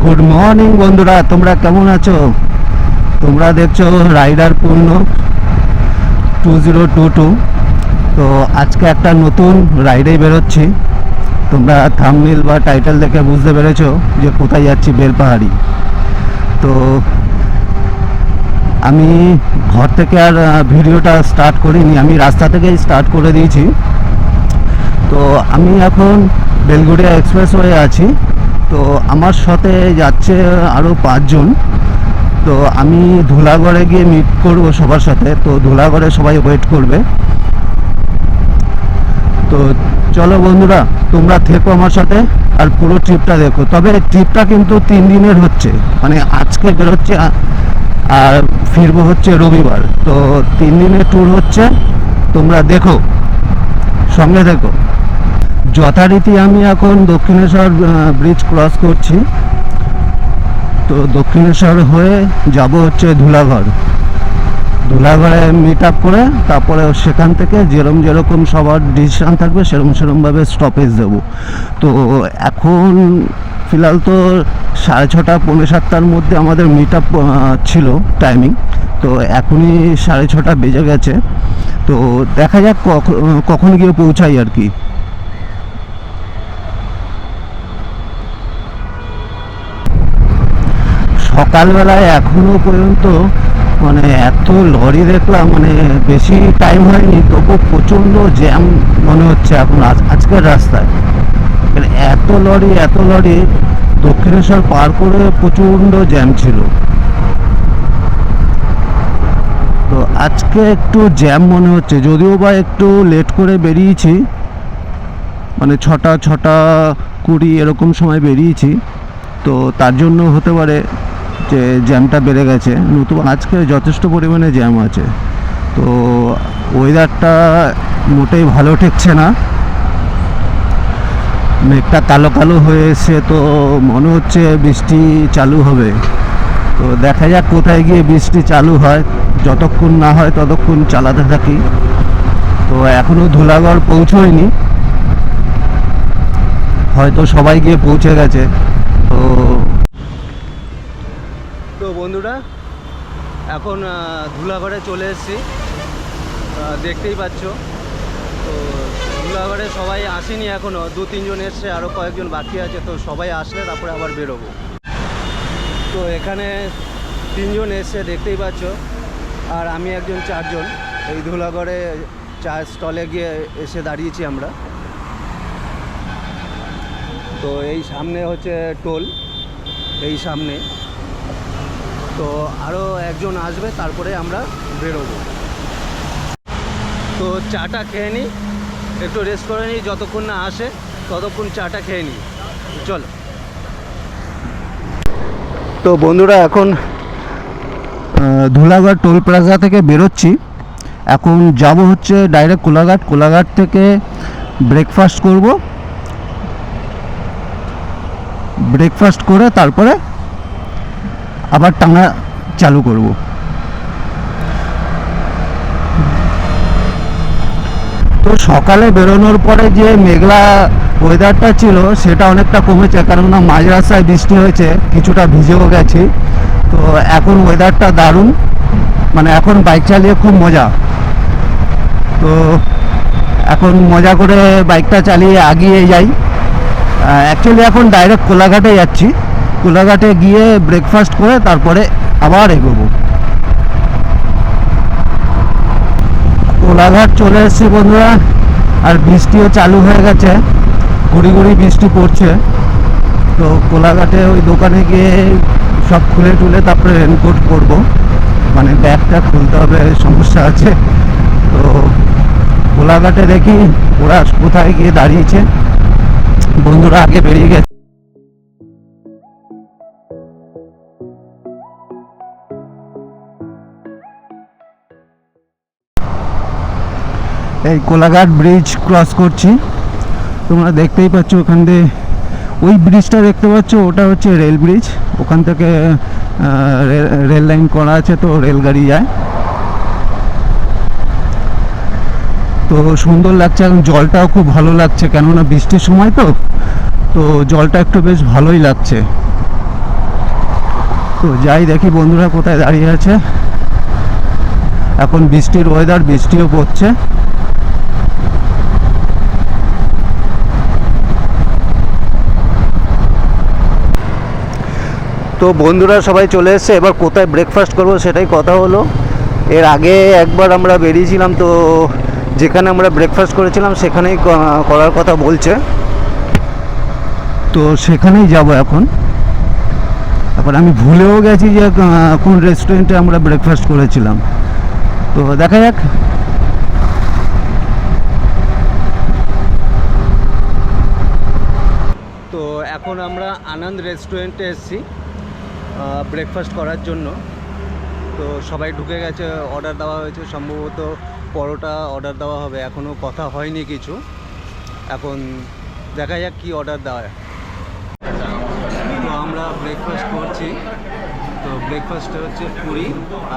Good morning বন্ধুরা, তোমরা কেমন আছো? তোমরা দেখছো রাইডার পূর্ণ 2022। তো আজকে একটা নতুন রাইডে বেরোচ্ছি। তোমরা থাম্বনেল বা টাইটেল দেখে বুঝতে পেরেছো যে কোথায় যাচ্ছি, বেলপাহাড়ি। তো আমি ঘর থেকে আর ভিডিওটা স্টার্ট করিনি, আমি রাস্তা থেকেই স্টার্ট করে দিয়েছি। তো আমি এখন বেলগুড়িয়া এক্সপ্রেসওয়ে আছি। তো আমার সাথে যাচ্ছে আরও 5 জন। তো আমি ধুলাগড়ে গিয়ে মিট করব সবার সাথে। তো ধুলাগড়ে সবাই ওয়েট করবে। তো চলো বন্ধুরা, তোমরা থেকো আমার সাথে আর পুরো ট্রিপটা দেখো। তবে ট্রিপটা কিন্তু 3 দিনের হচ্ছে, মানে আজকে বেরোচ্ছে আর ফিরবো হচ্ছে রবিবার। তো 3 দিনের ট্যুর হচ্ছে, তোমরা দেখো, সঙ্গে দেখো। যথারীতি আমি এখন দক্ষিণেশ্বর ব্রিজ ক্রস করছি। তো দক্ষিণেশ্বর হয়ে যাব হচ্ছে ধুলাগড়। ধুলাগড়ে মিট আপ করে তারপরে সেখান থেকে যেরকম সবার ডিসিশান থাকবে সেরকমভাবে স্টপেজ দেব। তো এখন ফিলহাল তো 6:30 পৌনে 7টার মধ্যে আমাদের মিট আপ ছিল টাইমিং। তো এখনই 6:30 বেজে গেছে। তো দেখা যাক কখন গিয়ে পৌঁছাই আর কি। সকালবেলায় এখনো পর্যন্ত মানে এত লরি দেখলাম, মানে বেশি টাইম হয়নি তবু প্রচণ্ড জ্যাম মনে হচ্ছে এখন আজকের রাস্তায়। মানে এত লরি দক্ষিণেশ্বর পার করে প্রচণ্ড জ্যাম ছিল। তো আজকে একটু জ্যাম মনে হচ্ছে, যদিও বা একটু লেট করে বেরিয়েছি, মানে 6:20 এরকম সময় বেরিয়েছি। তো তার জন্য হতে পারে যে জ্যামটা বেড়ে গেছে, নতুন আজকে যথেষ্ট পরিমাণে জ্যাম আছে। তো ওয়েদারটা মোটেই ভালো ঠেকছে না, মেঘটা কালো কালো হয়ে এসে, তো মনে হচ্ছে বৃষ্টি চালু হবে। তো দেখা যাক কোথায় গিয়ে বৃষ্টি চালু হয়, যতক্ষণ না হয় ততক্ষণ চালাতে থাকি। তো এখনও ধুলাগড় পৌঁছয়নি, হয়তো সবাই গিয়ে পৌঁছে গেছে। তো বন্ধুরা, এখন ধুলাগড়ে চলে এসেছি, দেখতেই পাচ্ছ। তো ধুলাগড়ে সবাই আসেনি এখনও, 2-3 জন এসছে, আরও কয়েকজন বাকি আছে। তো সবাই আসলে তারপরে আবার বেরোবো। তো এখানে 3 জন এসছে দেখতেই পাচ্ছ, আর আমি একজন, 4 জন। এই ধুলাগড়ে চায়ের স্টলে গিয়ে এসে দাঁড়িয়েছি আমরা। তো এই সামনে হচ্ছে টোল, এই সামনে। তো আরও একজন আসবে, তারপরে আমরা বেরোবো। তো চাটা খেয়ে নিই, একটু রেস্ট করে নিই, যতক্ষণ না আসে ততক্ষণ চাটা খেয়ে নিই। চলো। তো বন্ধুরা, এখন ধুলাগড় টোল প্লাজা থেকে বেরোচ্ছি। এখন যাব হচ্ছে ডাইরেক্ট কোলাঘাট। কোলাঘাট থেকে ব্রেকফাস্ট করব, ব্রেকফাস্ট করে তারপরে আবার টানা চালু করব। তো সকালে বেরোনোর পরে যে মেঘলা ওয়েদারটা ছিল সেটা অনেকটা কমেছে, কেননা মাঝ রাস্তায় বৃষ্টি হয়েছে, কিছুটা ভিজেও গেছি। তো এখন ওয়েদারটা দারুণ, মানে এখন বাইক চালিয়ে খুব মজা। তো এখন মজা করে বাইকটা চালিয়ে এগিয়ে যাই। অ্যাকচুয়ালি এখন ডাইরেক্ট কোলাঘাটে যাচ্ছি। কোলাঘাটে গিয়ে ব্রেকফাস্ট করে তারপরে আবার এগোবো। কোলাঘাট চলে এসেছি বন্ধুরা, আর বৃষ্টিও চালু হয়ে গেছে, গুড়ি গুড়ি বৃষ্টি পড়ছে। তো কোলাঘাটে ওই দোকানে গিয়ে সব খুলে টুলে তারপরে রেনকোট পরবো, মানে ব্যাগটা খুলতে হবে, সমস্যা আছে। তো কোলাঘাটে দেখি ওরা কোথায় গিয়ে দাঁড়িয়েছে। বন্ধুরা আগে বেরিয়ে গেছে। এই কোলাঘাট ব্রিজ ক্রস করছি, তোমরা দেখতেই পাচ্ছ। ওখান দিয়ে ওই ব্রিজটা দেখতে পাচ্ছ, ওটা হচ্ছে রেল ব্রিজ। ওখান থেকে রেল লাইন করা আছে, তো রেলগাড়ি যায়। তো সুন্দর লাগছে, এখন জলটাও খুব ভালো লাগছে, কেননা বৃষ্টির সময় তো জলটা একটু বেশ ভালোই লাগছে। তো যাই দেখি বন্ধুরা কোথায় দাঁড়িয়ে আছে। এখন বৃষ্টির ওয়েদার, বৃষ্টিও পড়ছে। তো বন্ধুরা সবাই চলে এসেছে, এবার কোথায় ব্রেকফাস্ট করব সেটাই কথা হলো। এর আগে একবার আমরা বেরিয়েছিলাম, তো যেখানে আমরা ব্রেকফাস্ট করেছিলাম সেখানেই করার কথা বলছে, তো সেখানেই যাব এখন। এখন আমি ভুলেও গেছি যে কোন রেস্টুরেন্টে আমরা ব্রেকফাস্ট করেছিলাম, তো দেখা যাক। তো এখন আমরা আনন্দ রেস্টুরেন্টে এসেছি ব্রেকফাস্ট করার জন্য। তো সবাই ঢুকে গেছে, অর্ডার দেওয়া হয়েছে, সম্ভবত পরোটা অর্ডার দেওয়া হবে, এখনও কথা হয়নি কিছু। এখন দেখা যাক কি অর্ডার দেওয়া হয়। তো আমরা ব্রেকফাস্ট করছি। তো ব্রেকফাস্টে হচ্ছে পুরি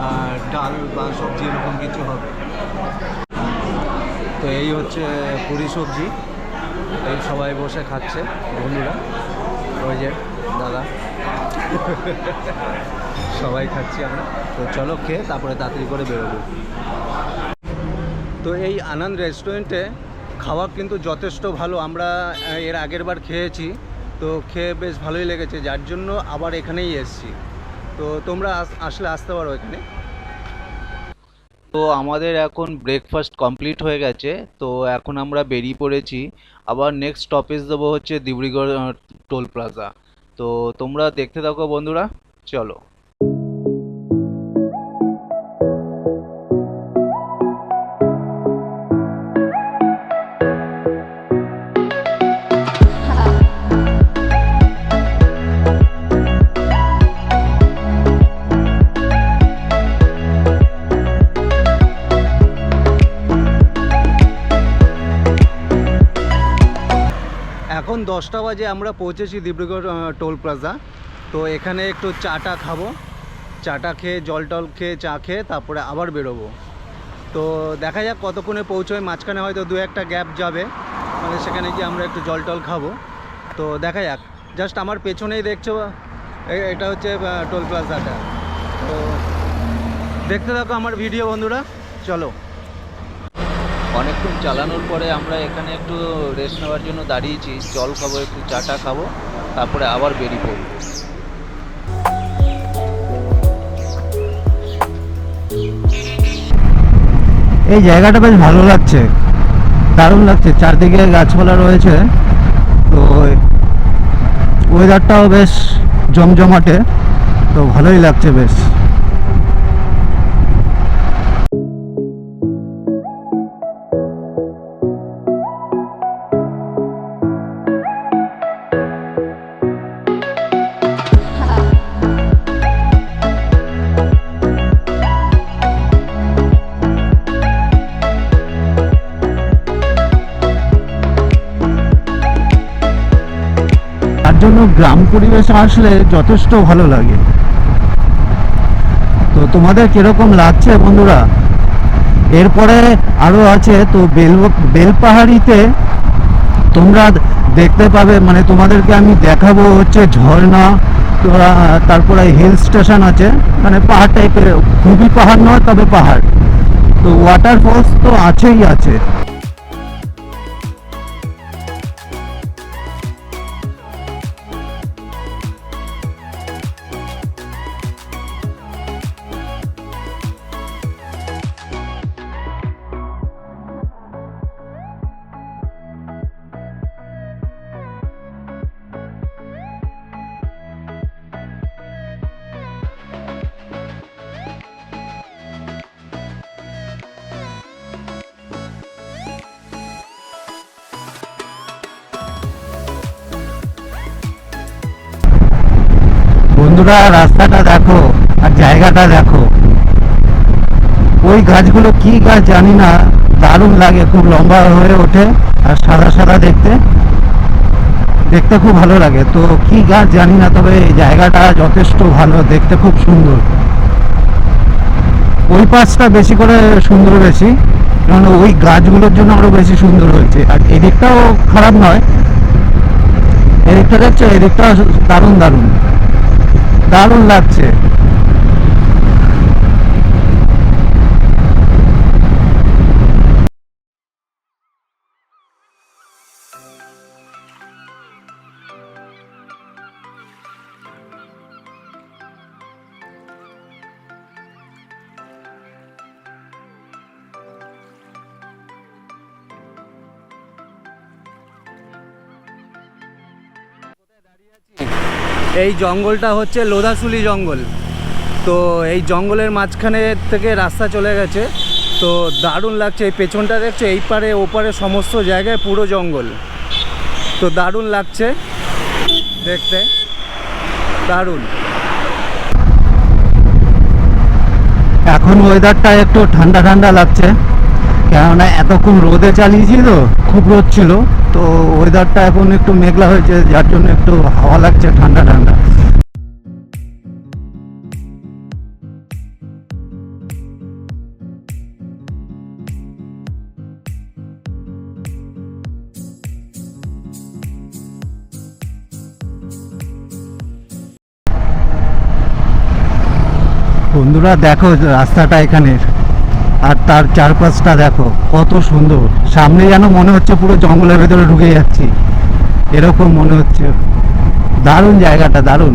আর ডাল বা সবজি এরকম কিছু হবে। তো এই হচ্ছে পুরি সবজি, এই সবাই বসে খাচ্ছে বন্ধুরা, ওই যে দাদা সবাই খাচ্ছি আমরা। তো চলো খেয়ে তারপরে তাড়াতাড়ি করে বেরোবো। তো এই আনন্দ রেস্টুরেন্টে খাওয়া কিন্তু যথেষ্ট ভালো। আমরা এর আগের বার খেয়েছি, তো খেয়ে বেশ ভালোই লেগেছে, যার জন্য আবার এখানেই এসেছি। তো তোমরা আসলে আসতে পারো এখানে। তো আমাদের এখন ব্রেকফাস্ট কমপ্লিট হয়ে গেছে, তো এখন আমরা বেরিয়ে পড়েছি। আবার নেক্সট স্টপেজ দেবো হচ্ছে ডিব্রুগড় টোল প্লাজা। তো তোমরা দেখতে থাকো বন্ধুরা, চলো। এখন 10টা বাজে, আমরা পৌঁছেছি ডিব্রুগড় টোল প্লাজা। তো এখানে একটু চাটা খাবো, চাটা খেয়ে জল টল খেয়ে চা খেয়ে তারপরে আবার বেরোবো। তো দেখা যাক কতক্ষণে পৌঁছোয়, মাঝখানে হয়তো দু একটা গ্যাপ যাবে, মানে সেখানে গিয়ে আমরা একটু জল টল খাবো। তো দেখা যাক। জাস্ট আমার পেছনেই দেখছো, এটা হচ্ছে টোল প্লাজাটা। তো দেখতে থাকো আমার ভিডিও বন্ধুরা, চলো। অনেকক্ষণ চালানোর পরে আমরা এখানে একটু রেস্ট নেওয়ার জন্য দাঁড়িয়েছি, জল খাবো, একটু চাটা খাবো, তারপরে আবার বেরিয়ে পড়ব। এই জায়গাটা বেশ ভালো লাগছে, দারুণ লাগছে, চারদিকে গাছপালা রয়েছে, তো ওয়েদারটাও বেশ জমজমাটে, তো ভালোই লাগছে বেশ। জন্য গ্রাম পরিবেশে আসলে যথেষ্ট ভালো লাগে। তো তোমাদের কিরকম লাগছে বন্ধুরা? এরপরে আরো আছে, তো বেলপাহাড়িতে তোমরা দেখতে পাবে, মানে তোমাদেরকে আমি দেখাবো হচ্ছে ঝর্ণা, তারপরে হিল স্টেশন আছে, মানে পাহাড় টাইপের, খুবই পাহাড় নয় তবে পাহাড়, তো ওয়াটারফলস তো আছেই আছে। বন্ধুরা রাস্তাটা দেখো আর জায়গাটা দেখো, ওই গাছগুলো কি গাছ জানি না, দারুণ লাগে, খুব লম্বা হয়ে ওঠে আর সাদা সাদা দেখতে, দেখতে খুব ভালো লাগে। তো কি গাছ জানি না, তবে এই জায়গাটা যথেষ্ট ভালো, দেখতে খুব সুন্দর। ওই পাশটা বেশি করে সুন্দর, বেশি, কারণ ওই গাছগুলোর জন্য আরো বেশি সুন্দর হয়েছে। আর এদিকটাও খারাপ নয়, এদিকটা দেখছো, এদিকটা দারুণ দারুণ। দারুণ লাগছে। এই জঙ্গলটা হচ্ছে লোধাশুলি জঙ্গল। তো এই জঙ্গলের মাঝখানে থেকে রাস্তা চলে গেছে। তো দারুণ লাগছে। এই পেছনটা দেখছো, এই পারে ওপারে সমস্ত জায়গায় পুরো জঙ্গল। তো দারুণ লাগছে দেখতে, দারুণ। এখন ওয়েদারটা একটু ঠান্ডা ঠান্ডা লাগছে, কেননা এতক্ষণ রোদে চালিয়েছি তো, খুব রোদ ছিল। তো ওয়েদারটা এখন একটু মেঘলা হয়েছে, যার জন্য একটু হাওয়া লাগছে ঠান্ডা ঠান্ডা। বন্ধুরা দেখো রাস্তাটা এখানের, আর তার চারপাশটা দেখো কত সুন্দর। সামনে যেন মনে হচ্ছে পুরো জঙ্গলের ভেতরে ঢুকে যাচ্ছি, এরকম মনে হচ্ছে। দারুণ জায়গাটা, দারুণ।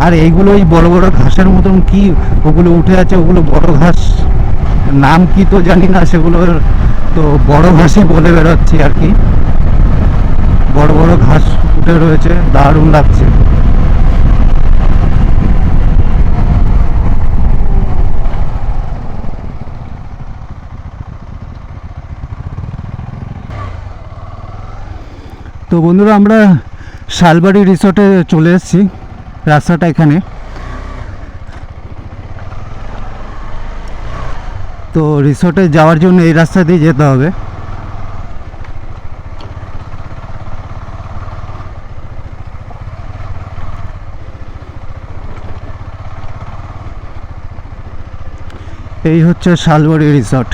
আর এইগুলো এই বড় বড় ঘাসের মতন, কি ওগুলো উঠে আছে, ওগুলো বড় ঘাস, নাম কি তো জানি না সেগুলো। তো বড় ঘাসই বলে বেরোচ্ছি আর কি। বড় বড় ঘাস উঠে রয়েছে, দারুণ লাগছে। তো বন্ধুরা, আমরা শালবাড়ি রিসর্টে চলে এসেছি। রাস্তাটা এখানে। তো রিসর্টে যাওয়ার জন্য এই রাস্তা দিয়ে যেতে হবে। এই হচ্ছে শালবাড়ি রিসর্ট।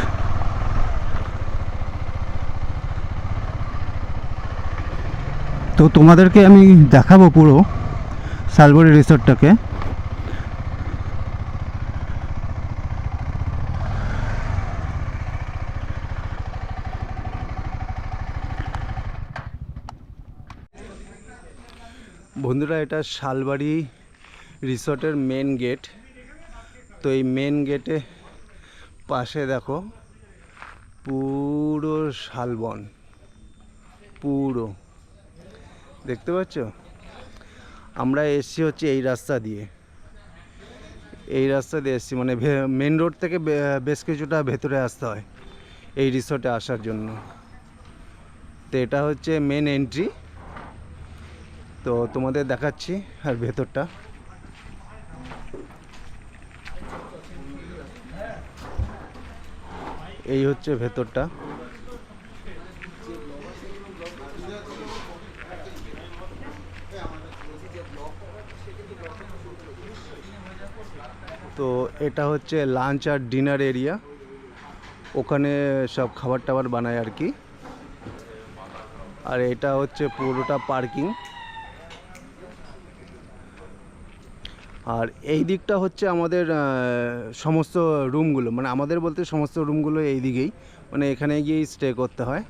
তো তোমাদেরকে আমি দেখাবো পুরো শালবাড়ি রিসর্টটাকে। বন্ধুরা, এটা শালবাড়ি রিসর্টের মেন গেট। তো এই মেন গেটে পাশে দেখো পুরো শালবন, পুরো দেখতে পাচ্ছ। আমরা এসছি হচ্ছে এই রাস্তা দিয়ে, এই রাস্তা দিয়ে এসছি, মানে মেন রোড থেকে বেশ কিছুটা ভেতরে আসতে হয় এই রিসর্টে আসার জন্য। তো এটা হচ্ছে মেন এন্ট্রি। তো তোমাদের দেখাচ্ছি আর ভেতরটা। এই হচ্ছে ভেতরটা। তো এটা হচ্ছে লাঞ্চ আর ডিনার এরিয়া, ওখানে সব খাবার টাবার বানায় আর কি। আর এটা হচ্ছে পুরোটা পার্কিং। আর এই দিকটা হচ্ছে আমাদের সমস্ত রুমগুলো, মানে আমাদের বলতে সমস্ত রুমগুলো এই দিকেই, মানে এখানে গিয়েই স্টে করতে হয়।